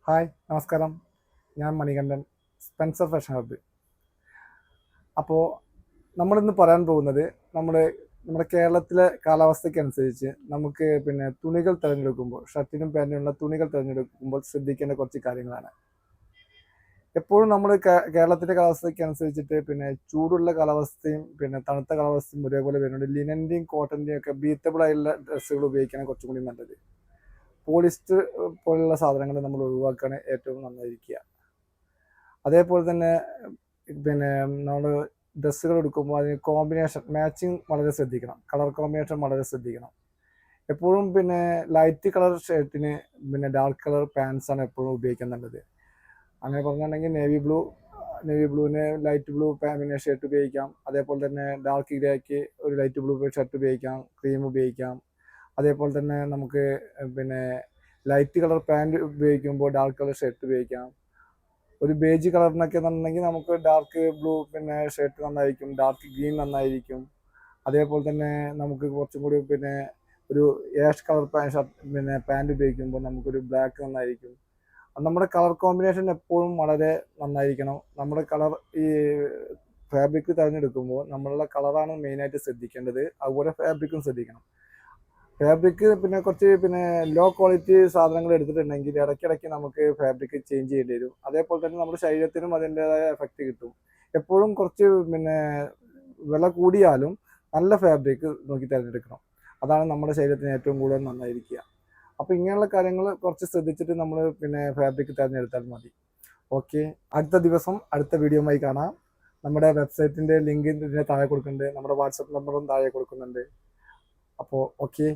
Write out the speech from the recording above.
Hi നമസ്കാരം. ഞാൻ Manikandan, Spencer fashion hub. അപ്പോൾ നമ്മളിന്ന് പറയാൻ പോകുന്നത് നമ്മുടെ നമ്മുടെ കേരളത്തിലെ കാലാവസ്ഥയ്ക്കനുസരിച്ച് നമുക്ക് തുണികൾ തിരഞ്ഞെടുക്കുമ്പോൾ ഷർട്ടിനും പാൻറ്റിനുള്ള തുണികൾ തിരഞ്ഞെടുക്കുമ്പോൾ ശ്രദ്ധിക്കേണ്ട കുറച്ച് കാര്യങ്ങളാണ്. എപ്പോഴും നമ്മൾ കേരളത്തിൻ്റെ കാലാവസ്ഥയ്ക്ക് അനുസരിച്ചിട്ട് ചൂടുള്ള കാലാവസ്ഥയും തണുത്ത കാലാവസ്ഥയും ഒരേപോലെ വരുന്നുണ്ട്. ലിനൻ്റെയും കോട്ടൻ്റെയും ഒക്കെ ബ്രീത്തബിൾ ആയിട്ടുള്ള ഡ്രസ്സുകൾ ഉപയോഗിക്കാനാണ് കുറച്ചും കൂടി നല്ലത്. പോളിസ്റ്റർ പോലുള്ള സാധനങ്ങൾ നമ്മൾ ഒഴിവാക്കുകയാണ് ഏറ്റവും നന്നായിരിക്കുക. അതേപോലെ തന്നെ നമ്മൾ ഡ്രസ്സുകൾ എടുക്കുമ്പോൾ അതിന് കോമ്പിനേഷൻ മാച്ചിങ് വളരെ ശ്രദ്ധിക്കണം. കളർ കോമ്പിനേഷൻ വളരെ ശ്രദ്ധിക്കണം. എപ്പോഴും ലൈറ്റ് കളർ ഷർട്ടിന് ഡാർക്ക് കളർ പാൻസാണ് എപ്പോഴും ഉപയോഗിക്കാൻ നല്ലത്. അങ്ങനെ പറഞ്ഞിട്ടുണ്ടെങ്കിൽ നേവി ബ്ലൂവിന് ലൈറ്റ് ബ്ലൂ ഷർട്ട് ഉപയോഗിക്കാം. അതേപോലെ തന്നെ ഡാർക്ക് ഗ്രേക്ക് ഒരു ലൈറ്റ് ബ്ലൂ ഷർട്ട് ഉപയോഗിക്കാം, ക്രീം ഉപയോഗിക്കാം. അതേപോലെ തന്നെ നമുക്ക് ലൈറ്റ് കളർ പാൻറ് ഉപയോഗിക്കുമ്പോൾ ഡാർക്ക് കളർ ഷർട്ട് ഉപയോഗിക്കാം. ഒരു ബേജ് കളറിനൊക്കെ എന്നുണ്ടെങ്കിൽ നമുക്ക് ഡാർക്ക് ബ്ലൂ ഷർട്ട് നന്നായിരിക്കും, ഡാർക്ക് ഗ്രീൻ നന്നായിരിക്കും. അതേപോലെ തന്നെ നമുക്ക് കുറച്ചും കൂടി ഒരു ആഷ് കളർ പാൻറ് ഉപയോഗിക്കുമ്പോൾ നമുക്കൊരു ബ്ലാക്ക് നന്നായിരിക്കും. നമ്മുടെ കളർ കോമ്പിനേഷൻ എപ്പോഴും വളരെ നന്നായിരിക്കണം. നമ്മുടെ കളർ ഈ ഫാബ്രിക് തിരഞ്ഞെടുക്കുമ്പോൾ നമ്മളുടെ കളറാണ് മെയിനായിട്ട് ശ്രദ്ധിക്കേണ്ടത്. അതുപോലെ ഫാബ്രിക്കും ശ്രദ്ധിക്കണം. ഫാബ്രിക് കുറച്ച് ലോ ക്വാളിറ്റി സാധനങ്ങൾ എടുത്തിട്ടുണ്ടെങ്കിൽ ഇടയ്ക്കിടയ്ക്ക് നമുക്ക് ഫാബ്രിക് ചേഞ്ച് ചെയ്യേണ്ടി വരും. അതേപോലെ തന്നെ നമ്മുടെ ശരീരത്തിനും അതിൻ്റെതായ എഫക്റ്റ് കിട്ടും. എപ്പോഴും കുറച്ച് വില കൂടിയാലും നല്ല ഫാബ്രിക് നോക്കി തിരഞ്ഞെടുക്കണം. അതാണ് നമ്മുടെ ശരീരത്തിന് ഏറ്റവും കൂടുതൽ നന്നായിരിക്കുക. അപ്പോൾ ഇങ്ങനെയുള്ള കാര്യങ്ങൾ കുറച്ച് ശ്രദ്ധിച്ചിട്ട് നമ്മൾ ഫാബ്രിക് തിരഞ്ഞെടുത്താൽ മതി. ഓക്കെ, അടുത്ത ദിവസം അടുത്ത വീഡിയോയുമായി കാണാം. നമ്മുടെ വെബ്സൈറ്റിൻ്റെ ലിങ്ക് ഇതിൻ്റെ താഴെ കൊടുക്കുന്നുണ്ട്. നമ്മുടെ വാട്സപ്പ് നമ്പറും താഴെ കൊടുക്കുന്നുണ്ട്. അപ്പോൾ ഓക്കെ.